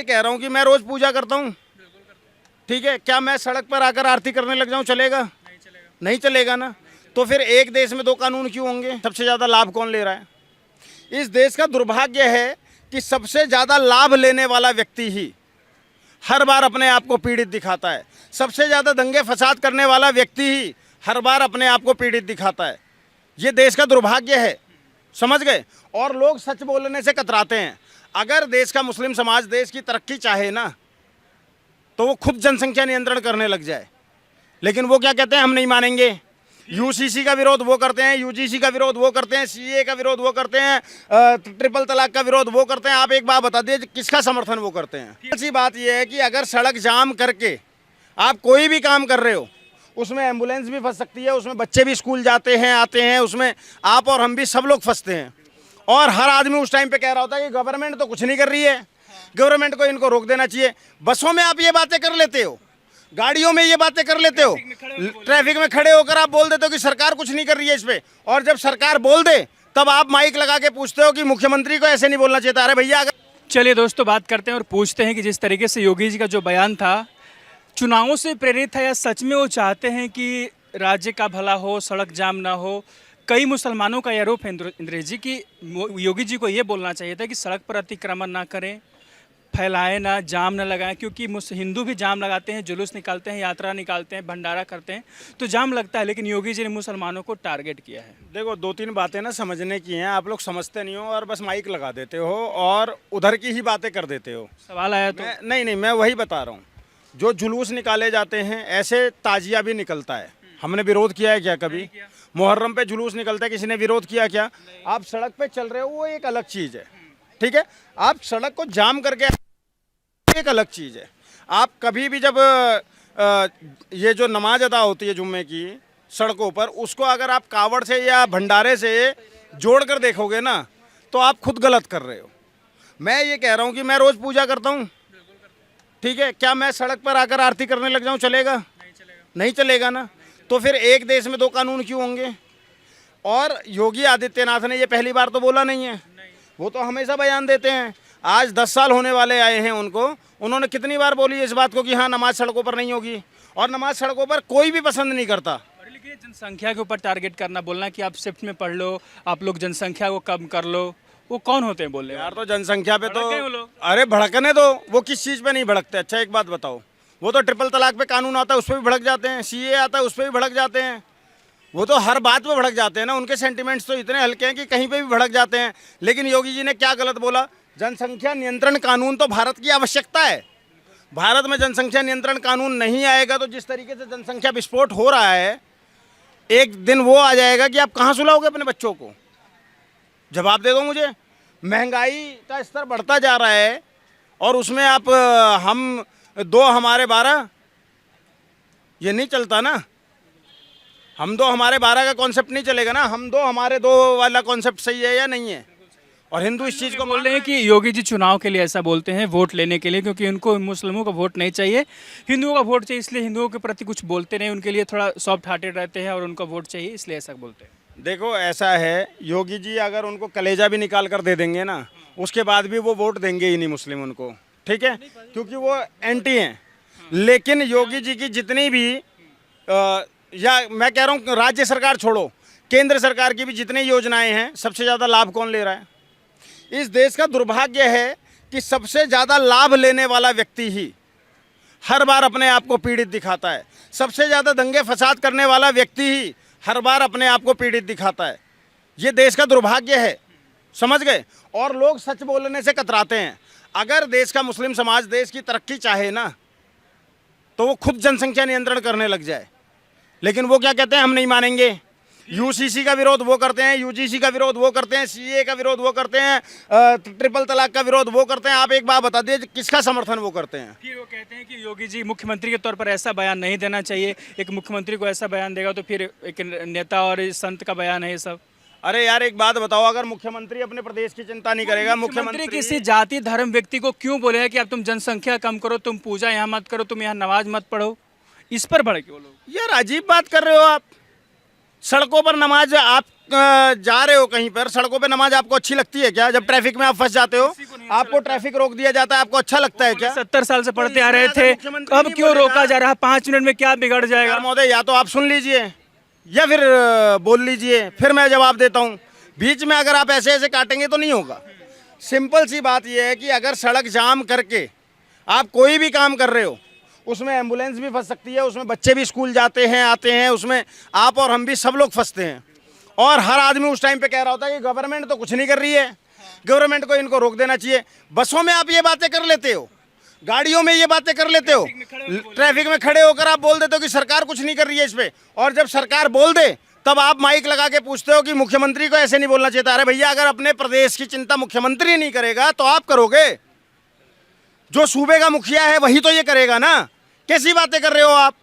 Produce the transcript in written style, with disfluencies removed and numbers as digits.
ये कह रहा हूँ कि मैं रोज पूजा करता हूँ, ठीक है, क्या मैं सड़क पर आकर आरती करने लग जाऊँ, चलेगा? नहीं चलेगा ना। तो फिर एक देश में दो कानून क्यों होंगे? सबसे ज्यादा लाभ कौन ले रहा है? इस देश का दुर्भाग्य है कि सबसे ज्यादा लाभ लेने वाला व्यक्ति ही हर बार अपने आप को पीड़ित दिखाता है। सबसे ज्यादा दंगे फसाद करने वाला व्यक्ति ही हर बार अपने आप को पीड़ित दिखाता है। ये देश का दुर्भाग्य है, समझ गए? और लोग सच बोलने से कतराते हैं। अगर देश का मुस्लिम समाज देश की तरक्की चाहे ना, तो वो खुद जनसंख्या नियंत्रण करने लग जाए। लेकिन वो क्या कहते हैं, हम नहीं मानेंगे। यूसीसी का विरोध वो करते हैं, यूजीसी का विरोध वो करते हैं, सीए का विरोध वो करते हैं, ट्रिपल तलाक का विरोध वो करते हैं। आप एक बात बता दीजिए, किसका समर्थन वो करते हैं? ऐसी बात यह है कि अगर सड़क जाम करके आप कोई भी काम कर रहे हो, उसमें एम्बुलेंस भी फंस सकती है, उसमें बच्चे भी स्कूल जाते हैं आते हैं, उसमें आप और हम भी सब लोग फंसते हैं। और हर आदमी उस टाइम पे कह रहा होता है कि गवर्नमेंट तो कुछ नहीं कर रही है, गवर्नमेंट को इनको रोक देना चाहिए। बसों में आप ये बातें कर लेते हो, गाड़ियों में ये बातें कर लेते हो, ट्रैफिक में खड़े होकर आप बोल देते हो कि सरकार कुछ नहीं कर रही है इस पे। और जब सरकार बोल दे तब आप माइक लगा के पूछते हो कि मुख्यमंत्री को ऐसे नहीं बोलना चाहिए था। अरे भैया, अगर चलिए दोस्तों, बात करते हैं और पूछते हैं कि जिस तरीके से योगी जी का जो बयान था चुनावों से प्रेरित था या सच में वो चाहते हैं कि राज्य का भला हो, सड़क जाम ना हो। कई मुसलमानों का आरोप है इंद्रेश जी की योगी जी को ये बोलना चाहिए था कि सड़क पर अतिक्रमण ना करें, फैलाएं ना, जाम ना लगाएं, क्योंकि हिंदू भी जाम लगाते हैं, जुलूस निकालते हैं, यात्रा निकालते हैं, भंडारा करते हैं तो जाम लगता है। लेकिन योगी जी ने मुसलमानों को टारगेट किया है। देखो, दो तीन बातें ना समझने की हैं, आप लोग समझते नहीं हो और बस माइक लगा देते हो और उधर की ही बातें कर देते हो। सवाल आया तो नहीं, मैं वही बता रहा हूँ। जो जुलूस निकाले जाते हैं, ऐसे ताजिया भी निकलता है। हमने विरोध किया है क्या कभी? मुहर्रम पे जुलूस निकलता है, किसी ने विरोध किया क्या? आप सड़क पे चल रहे हो, वो एक अलग चीज़ है, ठीक है। आप सड़क को जाम करके, एक अलग चीज़ है। आप कभी भी जब ये जो नमाज अदा होती है जुम्मे की सड़कों पर, उसको अगर आप कावड़ से या भंडारे से जोड़ कर देखोगे ना, तो आप खुद गलत कर रहे हो। मैं ये कह रहा हूँ कि मैं रोज़ पूजा करता हूँ, ठीक है, क्या मैं सड़क पर आकर आरती करने लग जाऊँ, चलेगा? नहीं चलेगा ना। तो फिर एक देश में दो कानून क्यों होंगे? और योगी आदित्यनाथ ने ये पहली बार तो बोला नहीं है, वो तो हमेशा बयान देते हैं। आज 10 साल होने वाले आए हैं उनको, उन्होंने कितनी बार बोली इस बात को कि हाँ नमाज सड़कों पर नहीं होगी। और नमाज सड़कों पर कोई भी पसंद नहीं करता। लेकिन जनसंख्या के ऊपर टारगेट करना, बोलना कि आप शिफ्ट में पढ़ लो, आप लोग जनसंख्या को कम कर लो, वो कौन होते हैं बोलने? यार तो जनसंख्या पे तो भड़क गए वो लोग। अरे भड़कने दो, वो किस चीज़ पे नहीं भड़कते? अच्छा एक बात बताओ, वो तो ट्रिपल तलाक पे कानून आता है उस पर भी भड़क जाते हैं, सीए आता है उस पर भी भड़क जाते हैं। वो तो हर बात पे भड़क जाते हैं ना, उनके सेंटिमेंट्स तो इतने हल्के हैं कि कहीं पे भी भड़क जाते हैं। लेकिन योगी जी ने क्या गलत बोला? जनसंख्या नियंत्रण कानून तो भारत की आवश्यकता है। भारत में जनसंख्या नियंत्रण कानून नहीं आएगा तो जिस तरीके से जनसंख्या विस्फोट हो रहा है, एक दिन वो आ जाएगा कि आप कहाँ सुलाओगे अपने बच्चों को? जवाब दे दो मुझे। महंगाई का स्तर बढ़ता जा रहा है और उसमें आप हम 2 हमारे 12, ये नहीं चलता ना। हम 2 हमारे 12 का कॉन्सेप्ट नहीं चलेगा ना। हम 2 हमारे 2 वाला कॉन्सेप्ट सही है या नहीं है? और हिंदू इस चीज़ को बोल रहे हैं कि योगी जी चुनाव के लिए ऐसा बोलते हैं, वोट लेने के लिए, क्योंकि उनको मुस्लिमों का वोट नहीं चाहिए, हिंदुओं का वोट चाहिए, इसलिए हिंदुओं के प्रति कुछ बोलते नहीं, उनके लिए थोड़ा सॉफ्ट हार्टेड रहते हैं और उनका वोट चाहिए इसलिए ऐसा बोलते हैं। देखो ऐसा है, योगी जी अगर उनको कलेजा भी निकाल कर दे देंगे ना, उसके बाद भी वो वोट देंगे ही नहीं मुस्लिम उनको, ठीक है, क्योंकि वो एंटी हैं। लेकिन योगी जी की जितनी भी या मैं कह रहा हूँ राज्य सरकार छोड़ो, केंद्र सरकार की भी जितनी योजनाएं हैं, सबसे ज़्यादा लाभ कौन ले रहा है? इस देश का दुर्भाग्य है कि सबसे ज़्यादा लाभ लेने वाला व्यक्ति ही हर बार अपने आप को पीड़ित दिखाता है। सबसे ज़्यादा दंगे फसाद करने वाला व्यक्ति ही हर बार अपने आप को पीड़ित दिखाता है। ये देश का दुर्भाग्य है, समझ गए? और लोग सच बोलने से कतराते हैं। अगर देश का मुस्लिम समाज देश की तरक्की चाहे ना, तो वो खुद जनसंख्या नियंत्रण करने लग जाए। लेकिन वो क्या कहते हैं, हम नहीं मानेंगे। यूसीसी का विरोध वो करते हैं, यूजीसी का विरोध वो करते हैं, सीए का विरोध वो करते हैं, ट्रिपल तलाक का विरोध वो करते हैं। आप एक बात बता दीजिए, किसका समर्थन वो करते हैं? फिर वो कहते हैं कि योगी जी मुख्यमंत्री के तौर पर ऐसा बयान नहीं देना चाहिए, एक मुख्यमंत्री को ऐसा बयान देगा तो फिर एक नेता और संत का बयान है ये सब। अरे यार एक बात बताओ, अगर मुख्यमंत्री अपने प्रदेश की चिंता नहीं करेगा, मुख्यमंत्री किसी जाति धर्म व्यक्ति को क्यों बोलेगा कि आप तुम जनसंख्या कम करो, तुम पूजा यहाँ मत करो, तुम यहाँ नमाज मत पढ़ो, इस पर भड़के वो लोग। यार अजीब बात कर रहे हो आप। सड़कों पर नमाज आप जा रहे हो कहीं पर, सड़कों पे नमाज आपको अच्छी लगती है क्या? जब ट्रैफिक में आप फंस जाते हो, आपको ट्रैफिक रोक दिया जाता है, आपको अच्छा लगता है क्या? 70 साल से पढ़ते आ रहे थे, मुख्यमंत्री अब नहीं क्यों बोलेगा। रोका जा रहा है? 5 मिनट में क्या बिगड़ जाएगा? यार महोदय, या तो आप सुन लीजिए या फिर बोल लीजिए, फिर मैं जवाब देता हूँ। बीच में अगर आप ऐसे ऐसे काटेंगे तो नहीं होगा। सिंपल सी बात यह है कि अगर सड़क जाम करके आप कोई भी काम कर रहे हो, उसमें एम्बुलेंस भी फंस सकती है, उसमें बच्चे भी स्कूल जाते हैं आते हैं, उसमें आप और हम भी सब लोग फंसते हैं। और हर आदमी उस टाइम पे कह रहा होता है कि गवर्नमेंट तो कुछ नहीं कर रही है, गवर्नमेंट को इनको रोक देना चाहिए। बसों में आप ये बातें कर लेते हो, गाड़ियों में ये बातें कर लेते हो, ट्रैफिक में खड़े होकर आप बोल देते हो कि सरकार कुछ नहीं कर रही है इस पे। और जब सरकार बोल दे तब आप माइक लगा के पूछते हो कि मुख्यमंत्री को ऐसे नहीं बोलना चाहिए था। अरे भैया, अगर अपने प्रदेश की चिंता मुख्यमंत्री नहीं करेगा तो आप करोगे? जो सूबे का मुखिया है वही तो ये करेगा ना। कैसी बातें कर रहे हो आप?